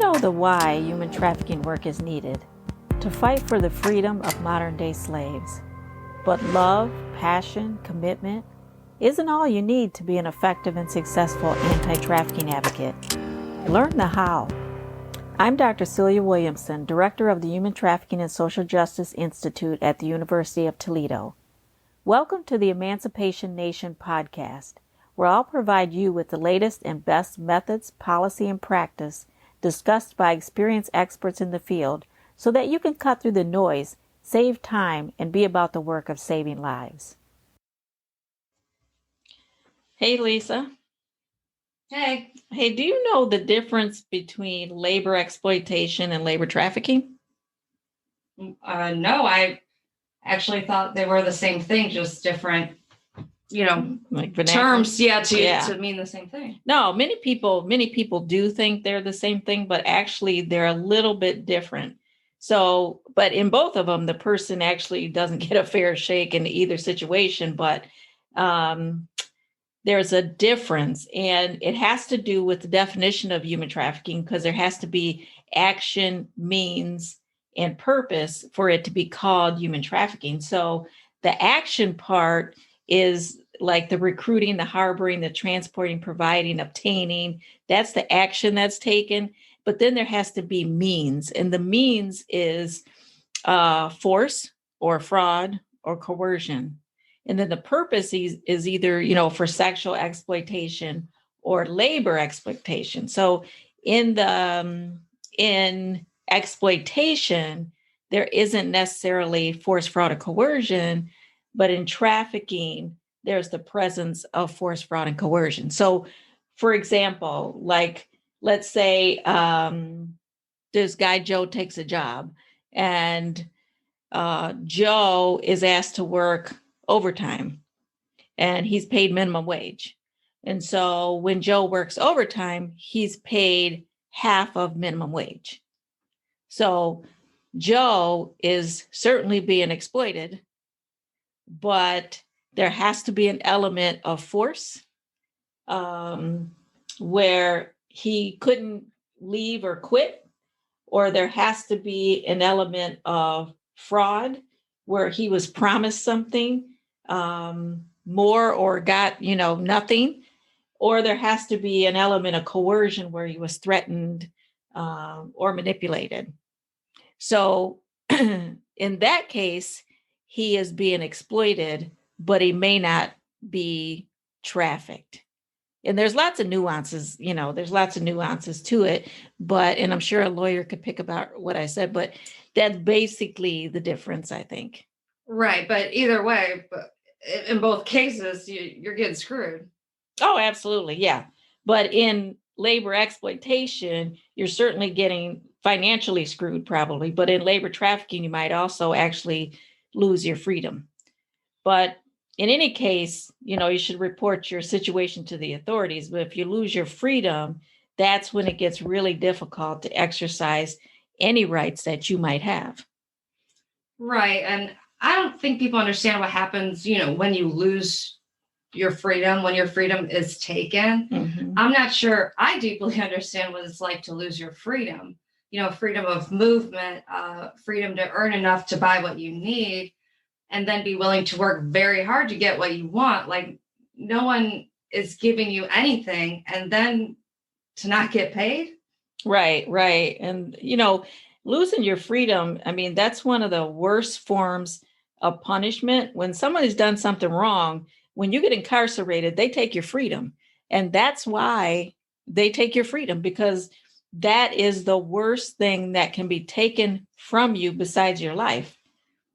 know the why human trafficking work is needed? To fight for the freedom of modern-day slaves. But love, passion, commitment isn't all you need to be an effective and successful anti-trafficking advocate. Learn the how. I'm Dr. Celia Williamson, Director of the Human Trafficking and Social Justice Institute at the University of Toledo. Welcome to the Emancipation Nation podcast, where I'll provide you with the latest and best methods, policy, and practice discussed by experienced experts in the field so that you can cut through the noise, save time, and be about the work of saving lives. Hey, Lisa. Hey. Hey, do you know the difference between labor exploitation and labor trafficking? No, I actually thought they were the same thing, just different, like terms, to mean the same thing. No, many people do think they're the same thing, but actually they're a little bit different. So, but in both of them, the person actually doesn't get a fair shake in either situation, but there's a difference, and it has to do with the definition of human trafficking, because there has to be action, means, and purpose for it to be called human trafficking. So the action part is like the recruiting, the harboring, the transporting, providing, obtaining. That's the action that's taken. But then there has to be means, and the means is force or fraud or coercion. And then the purpose is either, for sexual exploitation or labor exploitation. So in exploitation, there isn't necessarily force, fraud, or coercion, but in trafficking, there's the presence of force, fraud, and coercion. So, for example, like, let's say this guy, Joe, takes a job, and Joe is asked to work overtime, and he's paid minimum wage. And so when Joe works overtime, he's paid half of minimum wage. So Joe is certainly being exploited, but there has to be an element of force where he couldn't leave or quit, or there has to be an element of fraud where he was promised something more or got, nothing, or there has to be an element of coercion where he was threatened or manipulated. So in that case, he is being exploited, but he may not be trafficked. And there's lots of nuances, to it, and I'm sure a lawyer could pick about what I said, but that's basically the difference, I think. Right. But either way, in both cases, you're getting screwed. Oh, absolutely. Yeah. But in labor exploitation, you're certainly getting financially screwed probably, but in labor trafficking, you might also actually lose your freedom. But in any case, you should report your situation to the authorities. But if you lose your freedom, that's when it gets really difficult to exercise any rights that you might have. Right. And I don't think people understand what happens, when you lose your freedom, when your freedom is taken. Mm-hmm. I'm not sure I deeply understand what it's like to lose your freedom, freedom of movement, freedom to earn enough to buy what you need, and then be willing to work very hard to get what you want. Like, no one is giving you anything and then to not get paid. Right. And, losing your freedom, that's one of the worst forms of punishment. When someone has done something wrong, when you get incarcerated, they take your freedom. And that's why they take your freedom, because that is the worst thing that can be taken from you besides your life.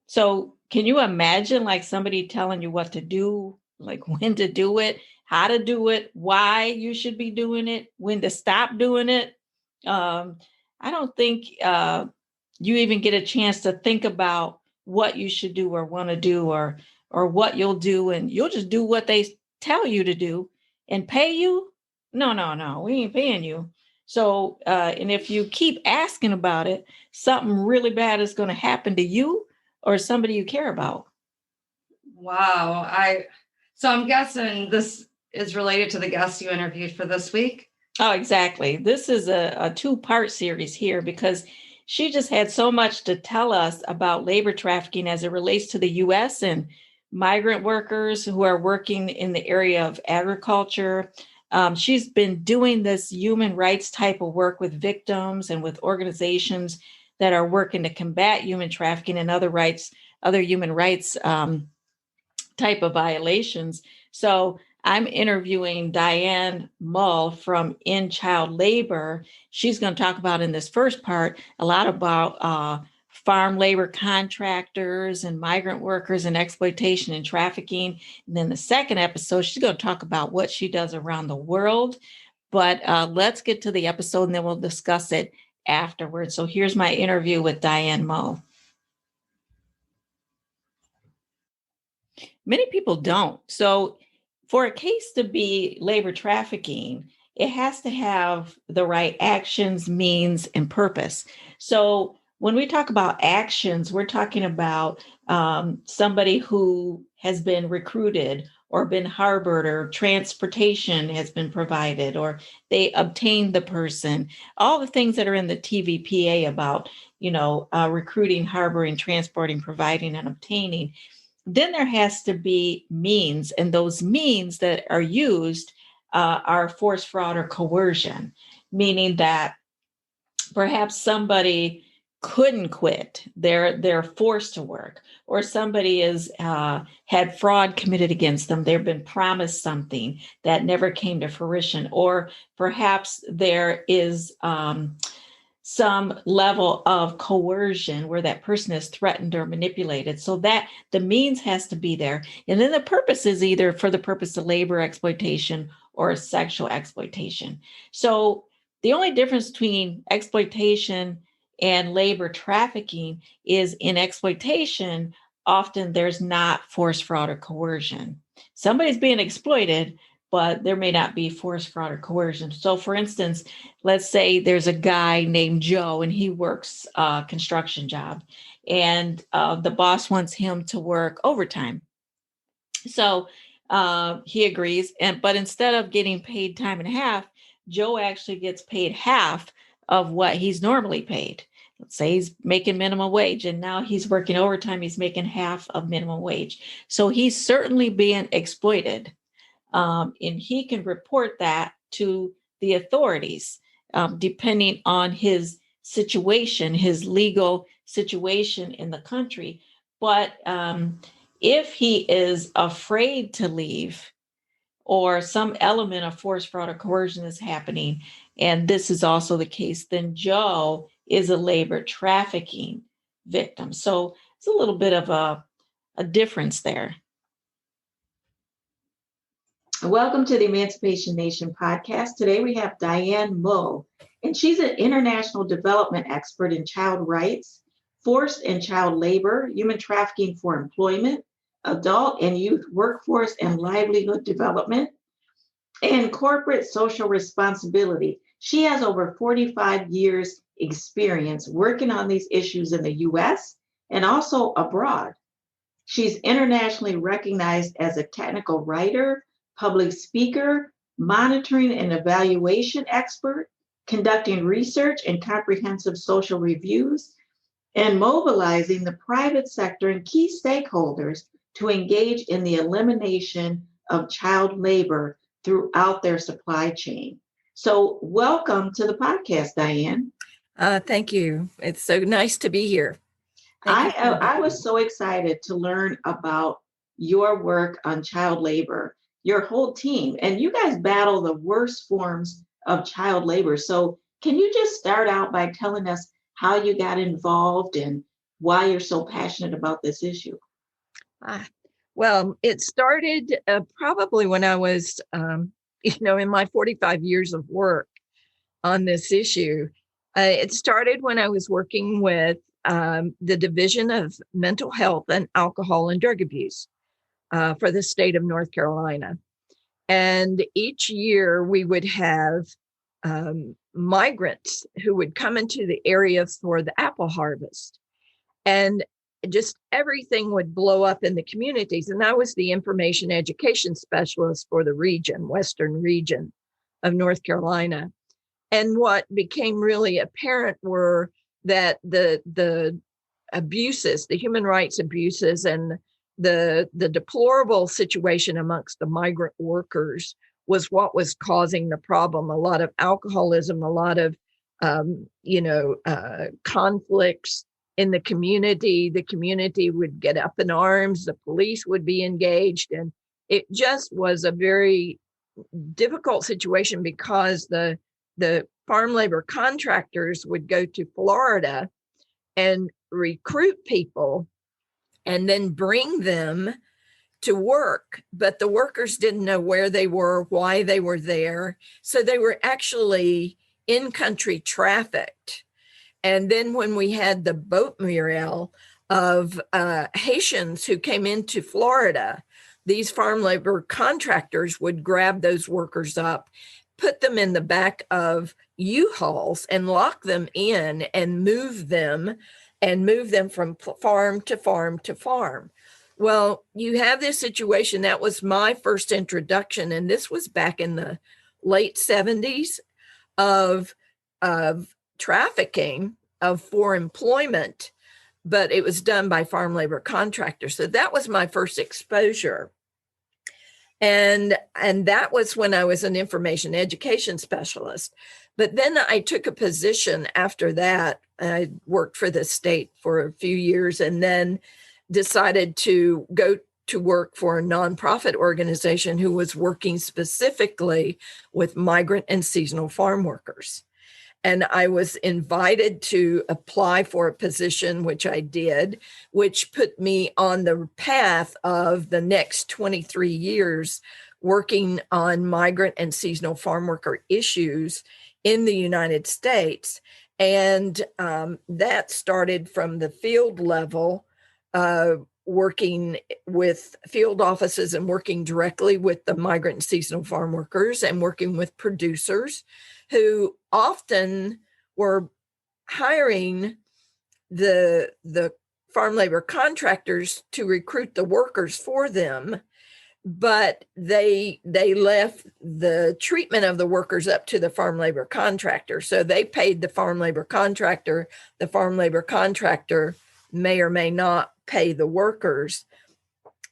So can you imagine like somebody telling you what to do, like when to do it, how to do it, why you should be doing it, when to stop doing it? I don't think you even get a chance to think about what you should do or want to do or what you'll do, and you'll just do what they tell you to do and pay you. No, we ain't paying you. So, and if you keep asking about it, something really bad is going to happen to you or somebody you care about. Wow. So I'm guessing this is related to the guest you interviewed for this week. Oh, exactly. This is a two-part series here because she just had so much to tell us about labor trafficking as it relates to the U.S. and migrant workers who are working in the area of agriculture. She's been doing this human rights type of work with victims and with organizations that are working to combat human trafficking and other human rights type of violations. So I'm interviewing Diane Mull from In Child Labor. She's going to talk about in this first part a lot about farm labor contractors and migrant workers and exploitation and trafficking. And then the second episode, she's going to talk about what she does around the world. But let's get to the episode and then we'll discuss it afterwards. So here's my interview with Diane Mull. Many people don't. So, for a case to be labor trafficking, it has to have the right actions, means, and purpose. So, when we talk about actions, we're talking about somebody who has been recruited or been harbored, or transportation has been provided, or they obtained the person. All the things that are in the TVPA about, recruiting, harboring, transporting, providing, and obtaining. Then there has to be means, and those means that are used are force, fraud, or coercion, meaning that perhaps somebody couldn't quit; they're forced to work, or somebody is had fraud committed against them. They've been promised something that never came to fruition, or perhaps there is some level of coercion where that person is threatened or manipulated. So that the means has to be there. And then the purpose is either for the purpose of labor exploitation or sexual exploitation. So the only difference between exploitation and labor trafficking is in exploitation, often there's not force, fraud, or coercion. Somebody's being exploited, but there may not be force, fraud, or coercion. So, for instance, let's say there's a guy named Joe and he works a construction job, and the boss wants him to work overtime. So he agrees, but instead of getting paid time and a half, Joe actually gets paid half of what he's normally paid. Let's say he's making minimum wage and now he's working overtime, he's making half of minimum wage. So he's certainly being exploited. And he can report that to the authorities, depending on his situation, his legal situation in the country. But if he is afraid to leave, or some element of force, fraud, or coercion is happening, and this is also the case, then Joe is a labor trafficking victim. So it's a little bit of a difference there. Welcome to the Emancipation Nation podcast. Today we have Diane Mull, and she's an international development expert in child rights, forced and child labor, human trafficking for employment, adult and youth workforce and livelihood development, and corporate social responsibility. She has over 45 years experience working on these issues in the U.S. and also abroad. She's internationally recognized as a technical writer, public speaker, monitoring and evaluation expert, conducting research and comprehensive social reviews, and mobilizing the private sector and key stakeholders to engage in the elimination of child labor throughout their supply chain. So welcome to the podcast, Diane. Thank you. It's so nice to be here. I was so excited to learn about your work on child labor, your whole team, and you guys battle the worst forms of child labor. So can you just start out by telling us how you got involved and why you're so passionate about this issue? Well, it started probably when I was, in my 45 years of work on this issue. It started when I was working with the Division of Mental Health and Alcohol and Drug Abuse for the state of North Carolina. And each year we would have migrants who would come into the area for the apple harvest. And just everything would blow up in the communities. And I was the information education specialist for the region, Western region of North Carolina. And what became really apparent were that the abuses, the human rights abuses, and the deplorable situation amongst the migrant workers was what was causing the problem. A lot of alcoholism, a lot of conflicts in the community. The community would get up in arms, the police would be engaged, and it just was a very difficult situation because the farm labor contractors would go to Florida and recruit people and then bring them to work, but the workers didn't know where they were, why they were there. So they were actually in-country trafficked. And then when we had the boat muriel of Haitians who came into Florida, these farm labor contractors would grab those workers up, put them in the back of U-Hauls and lock them in and move them from farm to farm to farm. Well, you have this situation. That was my first introduction, and this was back in the late 70s of trafficking for employment, but it was done by farm labor contractors. So that was my first exposure. And that was when I was an information education specialist. But then I took a position after that. I worked for the state for a few years and then decided to go to work for a nonprofit organization who was working specifically with migrant and seasonal farm workers. And I was invited to apply for a position, which I did, which put me on the path of the next 23 years working on migrant and seasonal farm worker issues in the United States. And that started from the field level, working with field offices and working directly with the migrant and seasonal farm workers and working with producers who often were hiring the farm labor contractors to recruit the workers for them, but they left the treatment of the workers up to the farm labor contractor. So they paid the farm labor contractor. The farm labor contractor may or may not pay the workers.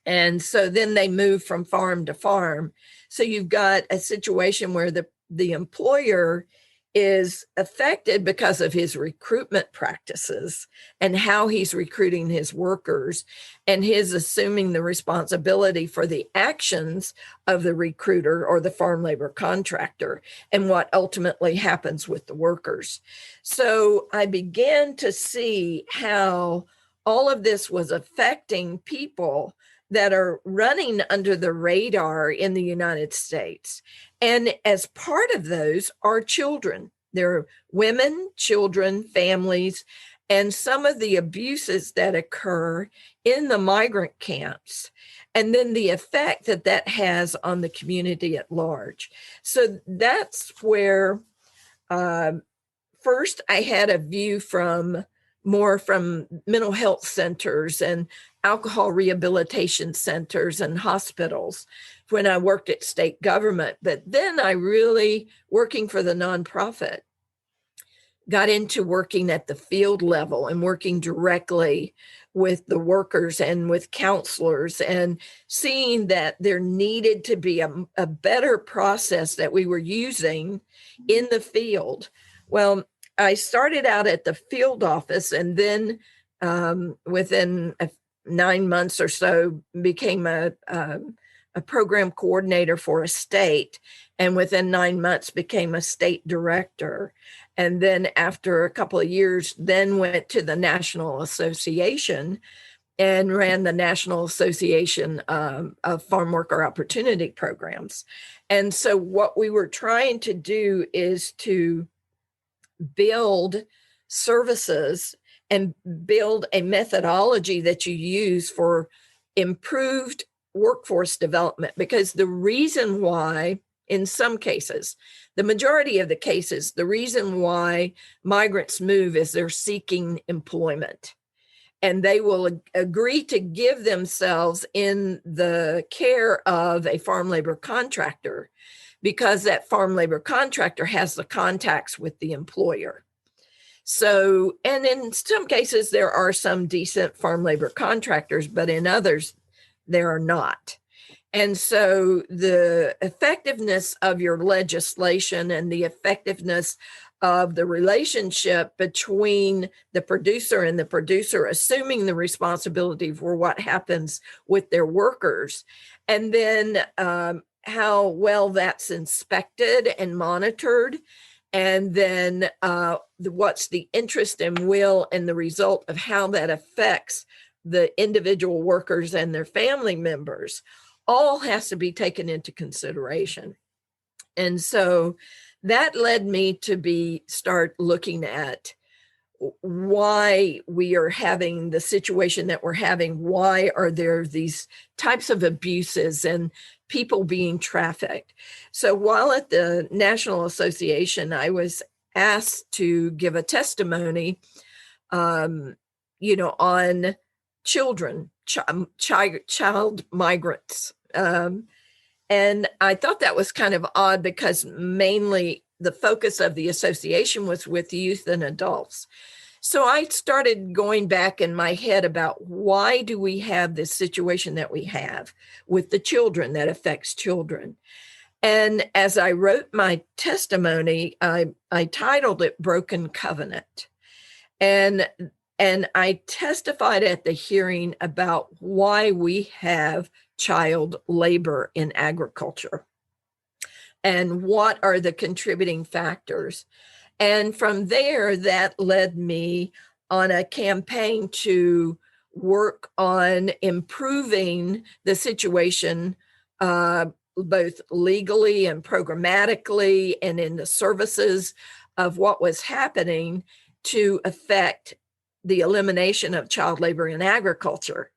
And so then they move from farm to farm. So you've got a situation where the employer is affected because of his recruitment practices and how he's recruiting his workers and his assuming the responsibility for the actions of the recruiter or the farm labor contractor and what ultimately happens with the workers. So I began to see how all of this was affecting people that are running under the radar in the United States. And as part of those are children. There are women, children, families, and some of the abuses that occur in the migrant camps, and then the effect that has on the community at large. So that's where first I had a view more from mental health centers and alcohol rehabilitation centers and hospitals when I worked at state government. But then I really, working for the nonprofit, got into working at the field level and working directly with the workers and with counselors and seeing that there needed to be a better process that we were using in the field. Well, I started out at the field office and then within 9 months or so became a program coordinator for a state, and within 9 months became a state director. And then after a couple of years, then went to the National Association and ran the National Association of Farm Worker Opportunity Programs. And so what we were trying to do is to build services and build a methodology that you use for improved workforce development. Because the reason why, in some cases, the majority of the cases, the reason why migrants move is they're seeking employment. And they will agree to give themselves in the care of a farm labor contractor because that farm labor contractor has the contacts with the employer. So, and in some cases, there are some decent farm labor contractors, but in others, there are not. And so the effectiveness of your legislation and the effectiveness of the relationship between the producer and the producer assuming the responsibility for what happens with their workers, and then how well that's inspected and monitored, and then what's the interest and will and the result of how that affects the individual workers and their family members, all has to be taken into consideration. And so that led me to start looking at why we are having the situation that we're having. Why are there these types of abuses and people being trafficked? So while at the National Association, I was asked to give a testimony, on children, child migrants. And I thought that was kind of odd because mainly the focus of the association was with youth and adults. So I started going back in my head about why do we have this situation that we have with the children that affects children. And as I wrote my testimony, I titled it Broken Covenant. And I testified at the hearing about why we have child labor in agriculture and what are the contributing factors. And from there, that led me on a campaign to work on improving the situation, both legally and programmatically and in the services of what was happening to affect the elimination of child labor in agriculture,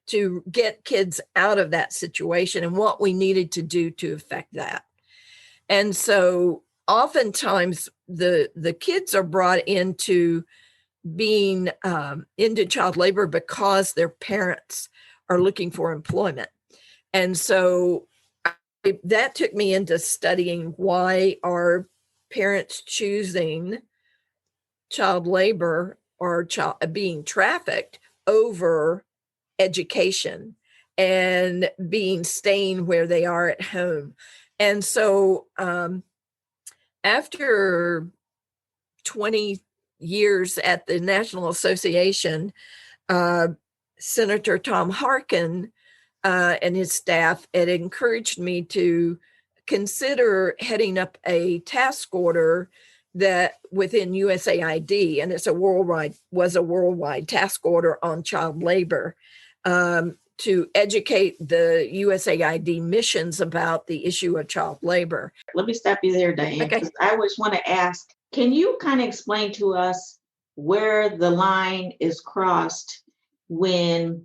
to get kids out of that situation and what we needed to do to affect that. And so oftentimes the kids are brought into being into child labor because their parents are looking for employment. And so that took me into studying why are parents choosing child labor or being trafficked over education and staying where they are at home. And so after 20 years at the National Association, Senator Tom Harkin and his staff had encouraged me to consider heading up a task order that within USAID, and was a worldwide task order on child labor, to educate the USAID missions about the issue of child labor. Let me stop you there, Diane, Okay. because I always want to ask, can you kind of explain to us where the line is crossed when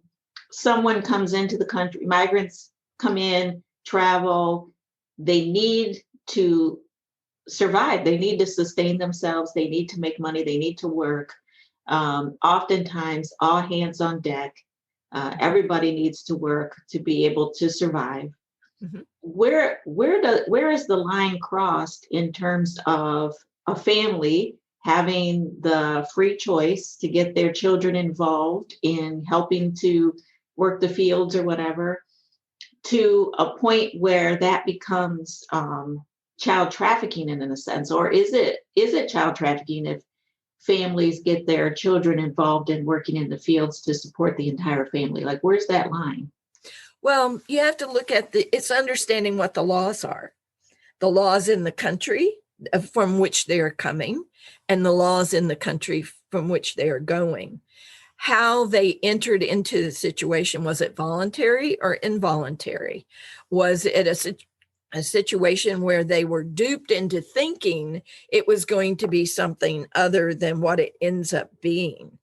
someone comes into the country, migrants come in, travel, they need to survive, they need to sustain themselves, they need to make money, they need to work. Oftentimes, all hands on deck. Everybody needs to work to be able to survive. Mm-hmm. Where is the line crossed in terms of a family having the free choice to get their children involved in helping to work the fields or whatever, to a point where that becomes child trafficking in a sense? Or is it child trafficking if families get their children involved in working in the fields to support the entire family? Like, where's that line? Well, you have to look at it's understanding what the laws are. The laws in the country from which they are coming and the laws in the country from which they are going. How they entered into the situation. Was it voluntary or involuntary? Was it a situation where they were duped into thinking it was going to be something other than what it ends up being?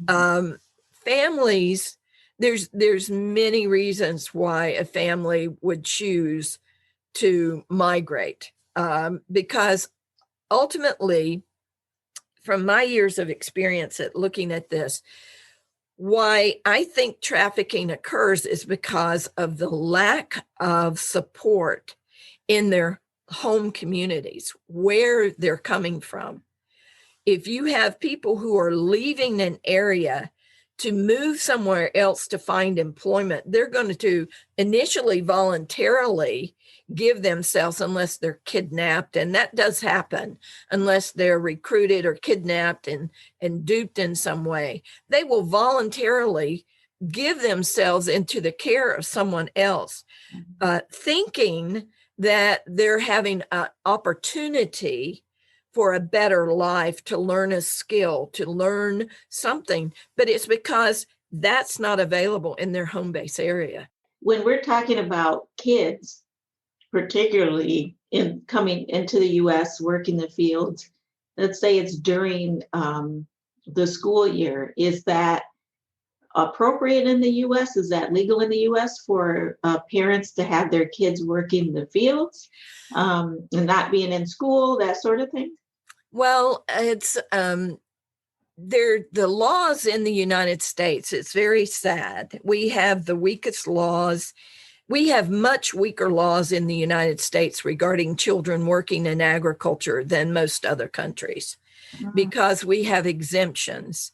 Mm-hmm. Families, there's many reasons why a family would choose to migrate, because ultimately, from my years of experience at looking at this, why I think trafficking occurs is because of the lack of support in their home communities, where they're coming from. If you have people who are leaving an area to move somewhere else to find employment, they're going to initially voluntarily give themselves, unless they're kidnapped, and that does happen, unless they're recruited or kidnapped and duped in some way, they will voluntarily give themselves into the care of someone else, thinking that they're having an opportunity for a better life, to learn a skill, to learn something, but it's because that's not available in their home base area. When we're talking about kids, particularly in coming into the US, working the fields, let's say it's during the school year, is that appropriate in the US? Is that legal in the US for parents to have their kids working the fields and not being in school, that sort of thing? Well, it's the laws in the United States. It's very sad. We have the weakest laws. We have much weaker laws in the United States regarding children working in agriculture than most other countries, because we have exemptions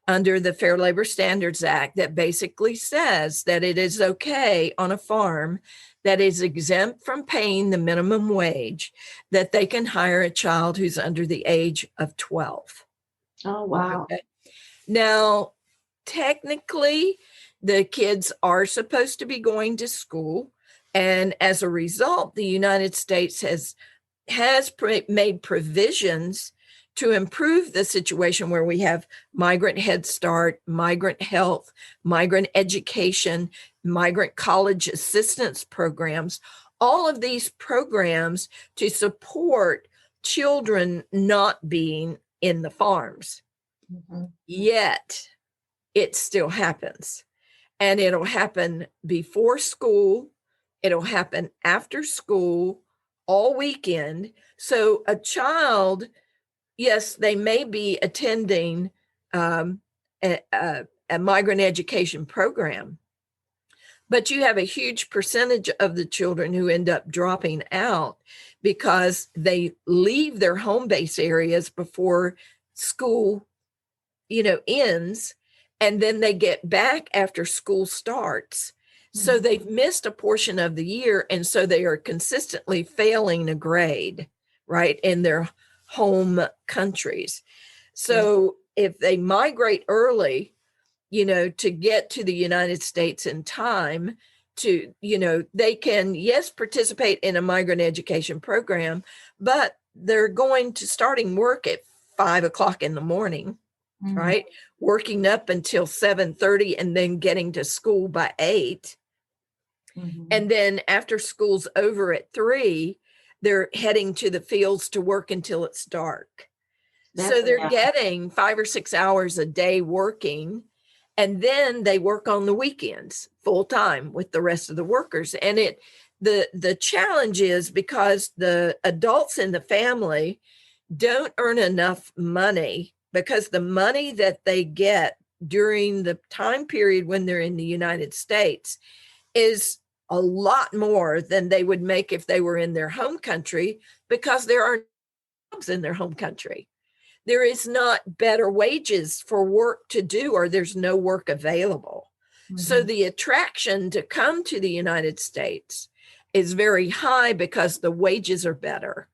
under the Fair Labor Standards Act that basically says that it is okay on a farm that is exempt from paying the minimum wage, that they can hire a child who's under the age of 12. Oh, wow. Okay. Now, technically, the kids are supposed to be going to school. And as a result, the United States has made provisions to improve the situation where we have migrant Head Start, migrant health, migrant education, migrant college assistance programs, all of these programs to support children not being in the farms. Yet it still happens. And it'll happen before school. It'll happen after school, all weekend. So a child, yes, they may be attending a migrant education program, but you have a huge percentage of the children who end up dropping out because they leave their home base areas before school, ends, and then they get back after school starts. So they've missed a portion of the year, and so they are consistently failing a grade, right, in their home countries. So if they migrate early, to get to the United States in time to, they can, yes, participate in a migrant education program, but they're going to starting work at 5:00 in the morning, right? Working up until 7:30 and then getting to school by 8. And then after school's over at 3, they're heading to the fields to work until it's dark. So they're getting 5 or 6 hours a day working, and then they work on the weekends full time with the rest of the workers. And the challenge is because the adults in the family don't earn enough money, because the money that they get during the time period when they're in the United States is a lot more than they would make if they were in their home country, because there are jobs in their home country. There is not better wages for work to do, or there's no work available. So the attraction to come to the United States is very high because the wages are better.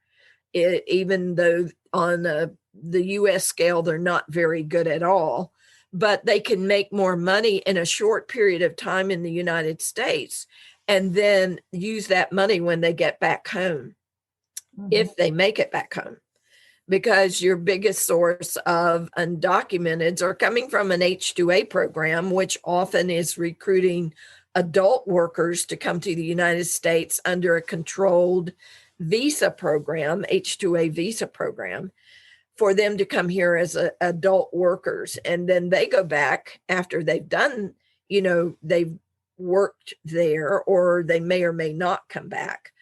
Even though on the US scale, they're not very good at all, but they can make more money in a short period of time in the United States, and then use that money when they get back home, if they make it back home. Because your biggest source of undocumenteds are coming from an H-2A program, which often is recruiting adult workers to come to the United States under a controlled visa program, H-2A visa program, for them to come here as adult workers. And then they go back after they've done, they've worked there, or they may or may not come back.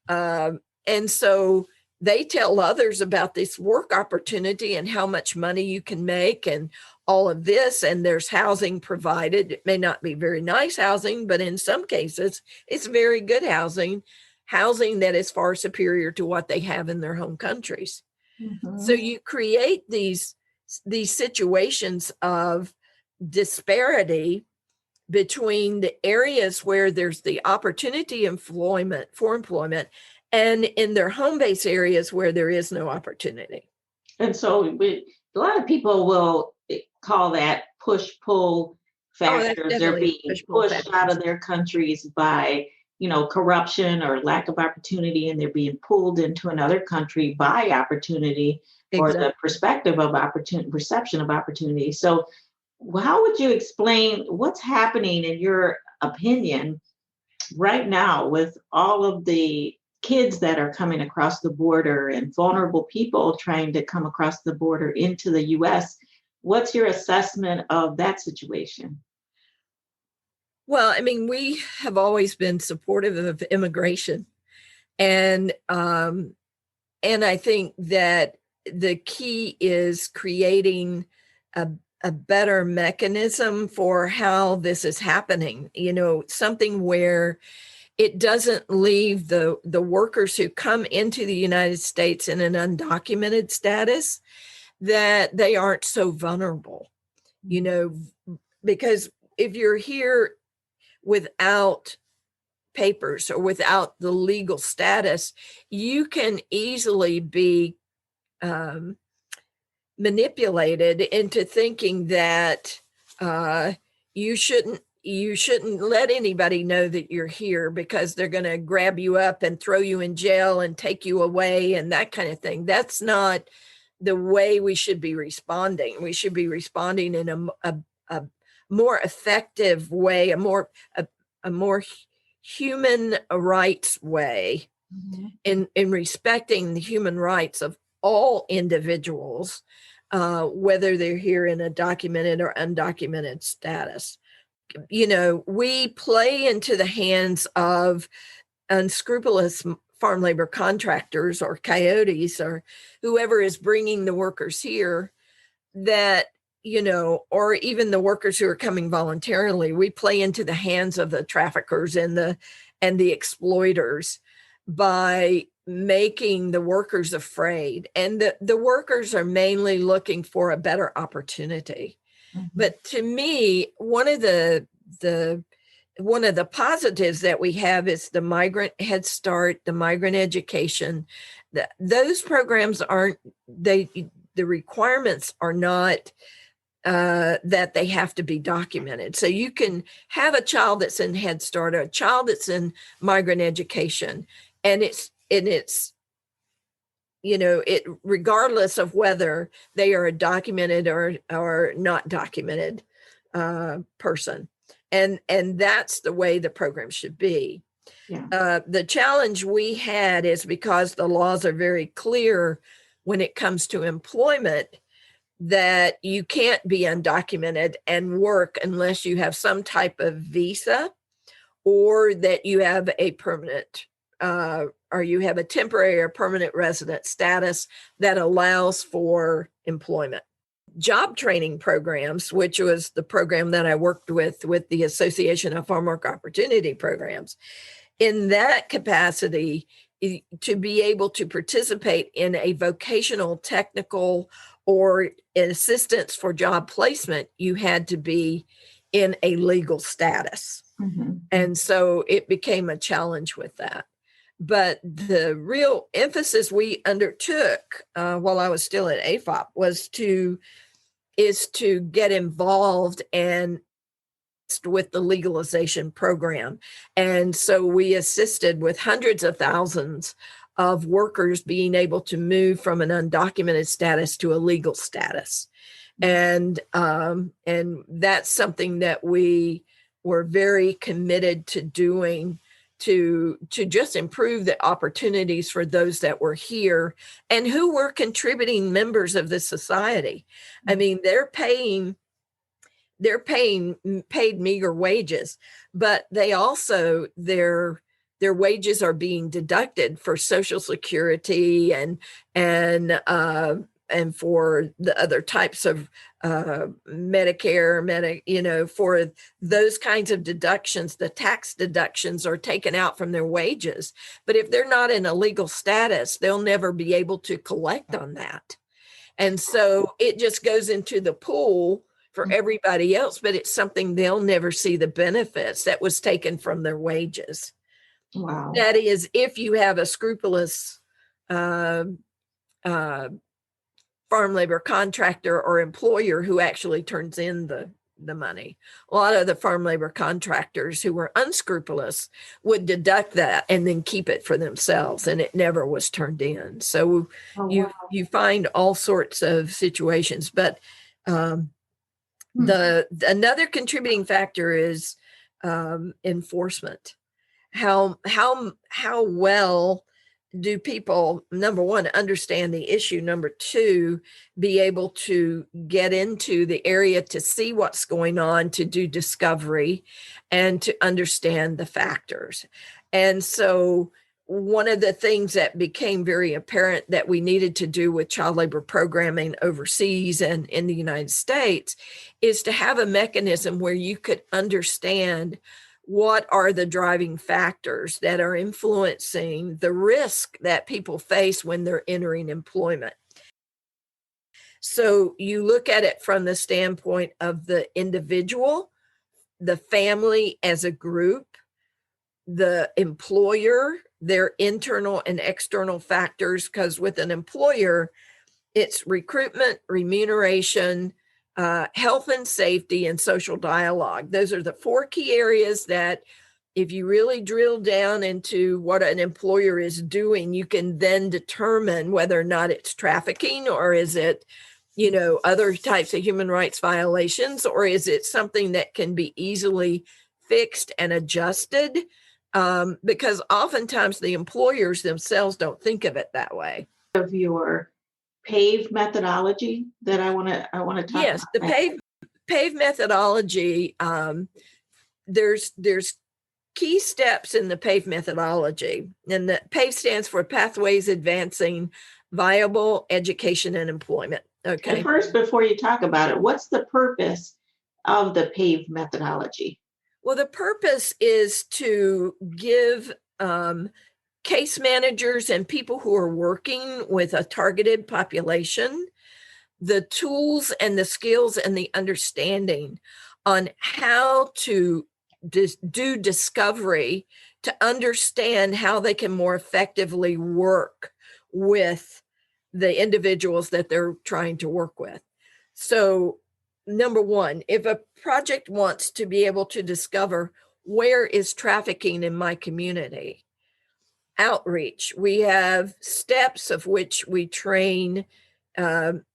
And so they tell others about this work opportunity and how much money you can make and all of this. And there's housing provided. It may not be very nice housing, but in some cases, it's very good housing. housing that is far superior to what they have in their home countries. So you create these situations of disparity between the areas where there's the opportunity for employment and in their home base areas where there is no opportunity. And so a lot of people will call that push-pull factors. They're being pushed out of their countries by, corruption or lack of opportunity, and they're being pulled into another country by opportunity or the perspective of opportunity, perception of opportunity. So how would you explain what's happening in your opinion right now with all of the kids that are coming across the border and vulnerable people trying to come across the border into the U.S.? What's your assessment of that situation? Well, I mean, we have always been supportive of immigration, and I think that the key is creating a better mechanism for how this is happening. Something where it doesn't leave the workers who come into the United States in an undocumented status, that they aren't so vulnerable, because if you're here without papers or without the legal status, you can easily be manipulated into thinking that you shouldn't let anybody know that you're here because they're going to grab you up and throw you in jail and take you away and that kind of thing. That's not the way we should be responding. We should be responding in a more effective way, a more human rights way, in respecting the human rights of all individuals, whether they're here in a documented or undocumented status. We play into the hands of unscrupulous farm labor contractors or coyotes or whoever is bringing the workers here, that, or even the workers who are coming voluntarily. We play into the hands of the traffickers and the exploiters by making the workers afraid. And the workers are mainly looking for a better opportunity. But to me, one of the positives that we have is the Migrant Head Start, the migrant education. Those programs the requirements are not that they have to be documented. So you can have a child that's in Head Start or a child that's in migrant education, and it's regardless of whether they are a documented or not documented person. And that's the way the program should be. Yeah. The challenge we had is because the laws are very clear when it comes to employment, that you can't be undocumented and work unless you have some type of visa, or that you have a permanent or you have a temporary or permanent resident status that allows for employment. Job training programs, which was the program that I worked with the Association of Farm Work Opportunity Programs, in that capacity, to be able to participate in a vocational, technical, or assistance for job placement, you had to be in a legal status. And so it became a challenge with that. But the real emphasis we undertook while I was still at AFOP is to get involved and with the legalization program. And so we assisted with hundreds of thousands of workers being able to move from an undocumented status to a legal status. And that's something that we were very committed to doing, to just improve the opportunities for those that were here and who were contributing members of the society. I mean, they're paid meager wages, but they also, their wages are being deducted for Social Security and for the other types of Medicare, for those kinds of deductions, the tax deductions are taken out from their wages. But if they're not in a legal status, they'll never be able to collect on that. And so it just goes into the pool for everybody else, but it's something they'll never see the benefits that was taken from their wages. Wow. That is, if you have a scrupulous farm labor contractor or employer who actually turns in the money. A lot of the farm labor contractors who were unscrupulous would deduct that and then keep it for themselves, and it never was turned in. So you find all sorts of situations, but another contributing factor is enforcement. How well do people, number one, understand the issue? Number two, be able to get into the area to see what's going on, to do discovery, and to understand the factors. And so one of the things that became very apparent that we needed to do with child labor programming overseas and in the United States is to have a mechanism where you could understand what are the driving factors that are influencing the risk that people face when they're entering employment. So you look at it from the standpoint of the individual, the family as a group, the employer, their internal and external factors, because with an employer, it's recruitment, remuneration, health and safety, and social dialogue. Those are the four key areas that if you really drill down into what an employer is doing, you can then determine whether or not it's trafficking, or is it, other types of human rights violations, or is it something that can be easily fixed and adjusted? Because oftentimes the employers themselves don't think of it that way. Of your PAVE methodology that I want to talk yes, about. The PAVE methodology, there's key steps in the PAVE methodology, and the PAVE stands for Pathways Advancing Viable Education and Employment. Okay. And first, before you talk about it, what's the purpose of the PAVE methodology? Well, the purpose is to give case managers and people who are working with a targeted population the tools and the skills and the understanding on how to do discovery, to understand how they can more effectively work with the individuals that they're trying to work with. So, number one, if a project wants to be able to discover where is trafficking in my community, outreach, we have steps of which we train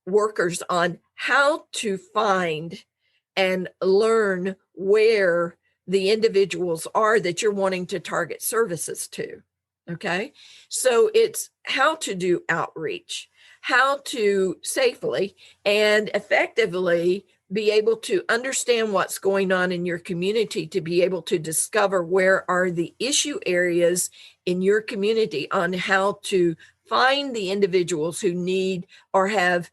workers on how to find and learn where the individuals are that you're wanting to target services to. Okay. So it's how to do outreach, how to safely and effectively be able to understand what's going on in your community, to be able to discover where are the issue areas in your community, on how to find the individuals who need or have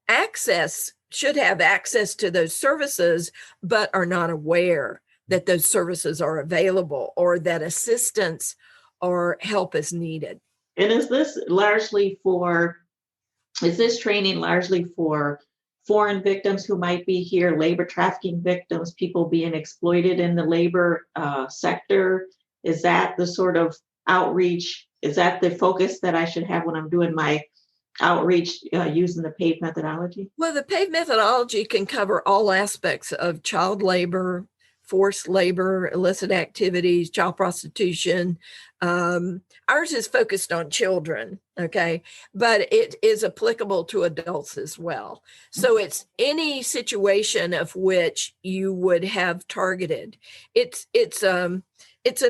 access, should have access to those services, but are not aware that those services are available or that assistance or help is needed. And is this training largely for foreign victims who might be here, labor trafficking victims, people being exploited in the labor sector? Is that the sort of outreach? Is that the focus that I should have when I'm doing my outreach using the PAVE methodology? Well, the PAVE methodology can cover all aspects of child labor, forced labor, illicit activities, child prostitution. Ours is focused on children, okay, but it is applicable to adults as well. So it's any situation of which you would have targeted. It's a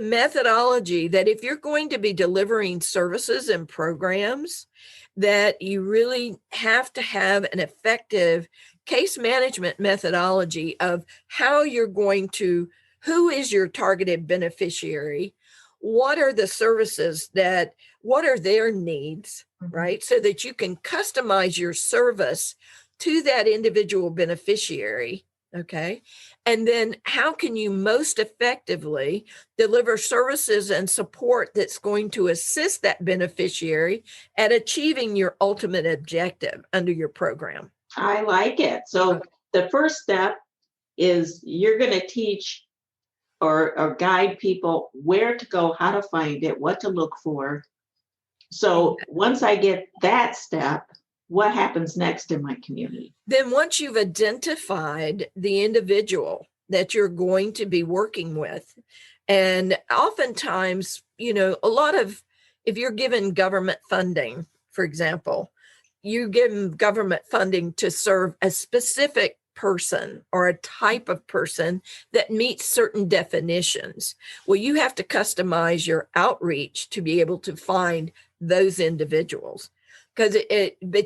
methodology that if you're going to be delivering services and programs, that you really have to have an effective case management methodology of how you're going to, who is your targeted beneficiary? What are the services that what are their needs, right? So that you can customize your service to that individual beneficiary. Okay. And then how can you most effectively deliver services and support that's going to assist that beneficiary at achieving your ultimate objective under your program? I like it. So the first step is you're going to teach or guide people where to go, how to find it, what to look for. So once I get that step, what happens next in my community? Then once you've identified the individual that you're going to be working with, and oftentimes, if you're given government funding, for example, you give government funding to serve a specific person or a type of person that meets certain definitions. Well, you have to customize your outreach to be able to find those individuals. But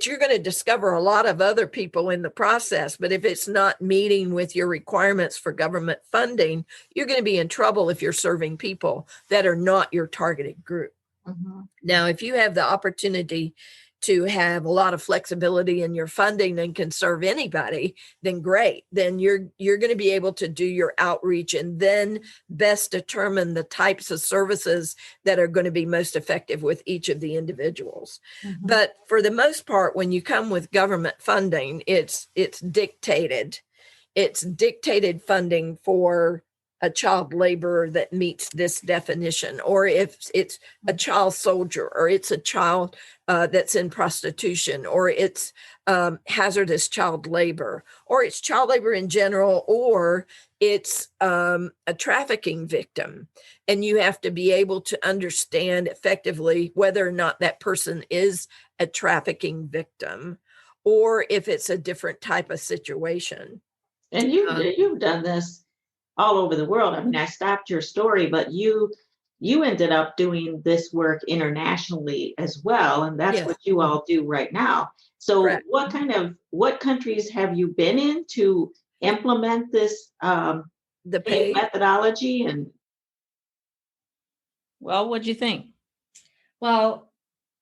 you're going to discover a lot of other people in the process. But if it's not meeting with your requirements for government funding, you're going to be in trouble if you're serving people that are not your targeted group. Mm-hmm. Now, if you have the opportunity to have a lot of flexibility in your funding and can serve anybody, then great. Then you're going to be able to do your outreach and then best determine the types of services that are going to be most effective with each of the individuals. Mm-hmm. But for the most part, when you come with government funding, it's dictated. It's dictated funding for a child laborer that meets this definition, or if it's a child soldier, or it's a child that's in prostitution, or it's hazardous child labor, or it's child labor in general, or it's a trafficking victim. And you have to be able to understand effectively whether or not that person is a trafficking victim, or if it's a different type of situation. And you've done this all over the world. I mean, I stopped your story, but you ended up doing this work internationally as well. And that's what you all do right now. So correct. What countries have you been in to implement this the pay methodology? And well, what'd you think? Well,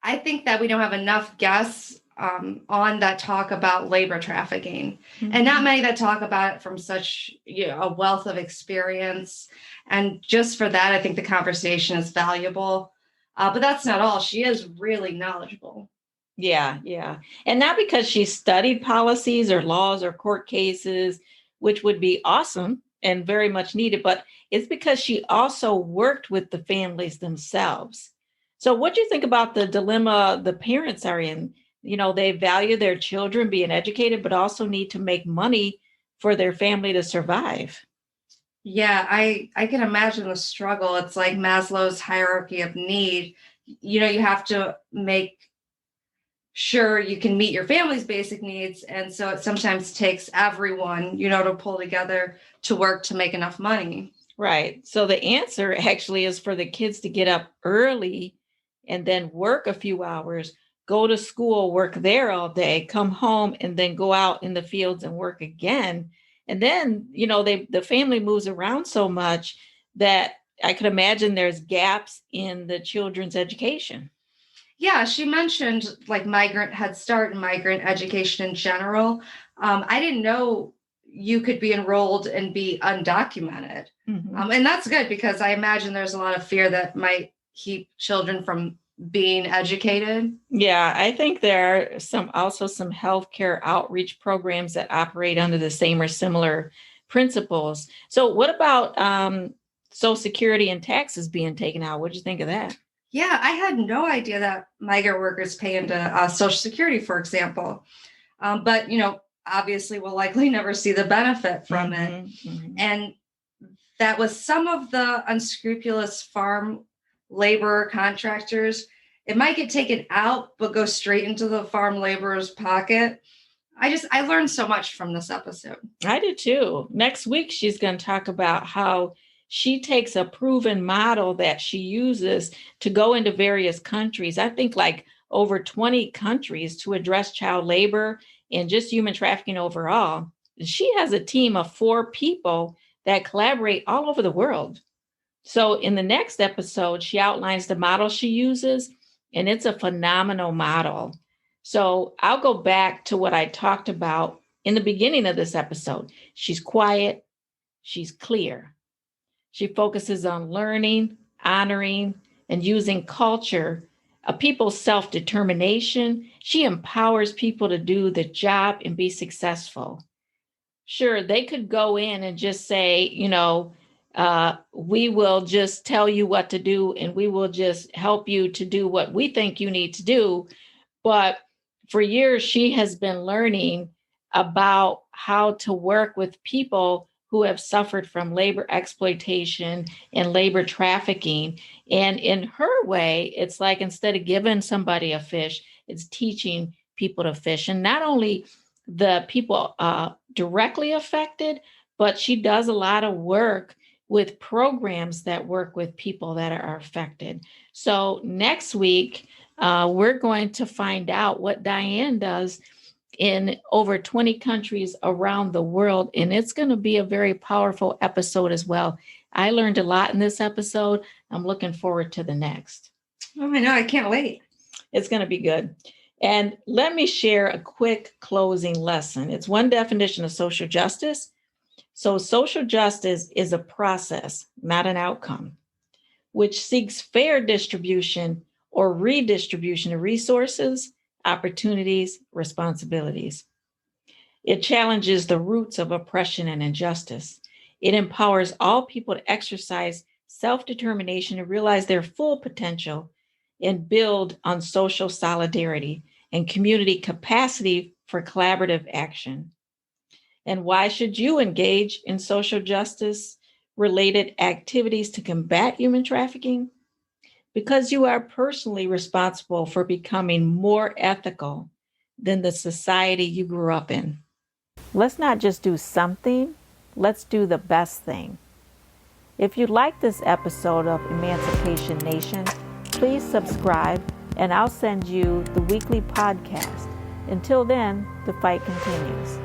I think that we don't have enough guests on that talk about labor trafficking, mm-hmm. and not many that talk about it from such a wealth of experience. And just for that, I think the conversation is valuable. But that's not all. She is really knowledgeable. Yeah. And not because she studied policies or laws or court cases, which would be awesome and very much needed, but it's because she also worked with the families themselves. So what do you think about the dilemma the parents are in? They value their children being educated, but also need to make money for their family to survive. Yeah, I can imagine the struggle. It's like Maslow's hierarchy of need. You have to make sure you can meet your family's basic needs. And so it sometimes takes everyone, to pull together to work to make enough money. Right. So the answer actually is for the kids to get up early and then work a few hours, go to school, work there all day, come home, and then go out in the fields and work again. And then, the family moves around so much that I could imagine there's gaps in the children's education. Yeah, she mentioned like migrant Head Start and migrant education in general. I didn't know you could be enrolled and be undocumented. Mm-hmm. And that's good because I imagine there's a lot of fear that might keep children from being educated. Yeah, I think there are also some healthcare outreach programs that operate under the same or similar principles. So what about Social Security and taxes being taken out? What do you think of that? Yeah, I had no idea that migrant workers pay into Social Security, for example. But, obviously we'll likely never see the benefit from it. Mm-hmm. And that was some of the unscrupulous farm labor contractors. It might get taken out, but go straight into the farm laborer's pocket. I learned so much from this episode. I did too. Next week, she's going to talk about how she takes a proven model that she uses to go into various countries. I think like over 20 countries to address child labor and just human trafficking overall. She has a team of 4 people that collaborate all over the world. So in the next episode, she outlines the model she uses and it's a phenomenal model. So I'll go back to what I talked about in the beginning of this episode. She's quiet, she's clear. She focuses on learning, honoring, and using culture, a people's self-determination. She empowers people to do the job and be successful. Sure, they could go in and just say, we will just tell you what to do and we will just help you to do what we think you need to do. But for years, she has been learning about how to work with people who have suffered from labor exploitation and labor trafficking. And in her way, it's like instead of giving somebody a fish, it's teaching people to fish. And not only the people directly affected, but she does a lot of work with programs that work with people that are affected. So next week, we're going to find out what Diane does in over 20 countries around the world. And it's going to be a very powerful episode as well. I learned a lot in this episode. I'm looking forward to the next. Oh, I know. I can't wait. It's going to be good. And let me share a quick closing lesson. It's one definition of social justice. So social justice is a process, not an outcome, which seeks fair distribution or redistribution of resources, opportunities, responsibilities. It challenges the roots of oppression and injustice. It empowers all people to exercise self-determination and realize their full potential and build on social solidarity and community capacity for collaborative action. And why should you engage in social justice related activities to combat human trafficking? Because you are personally responsible for becoming more ethical than the society you grew up in. Let's not just do something, let's do the best thing. If you like this episode of Emancipation Nation, please subscribe and I'll send you the weekly podcast. Until then, the fight continues.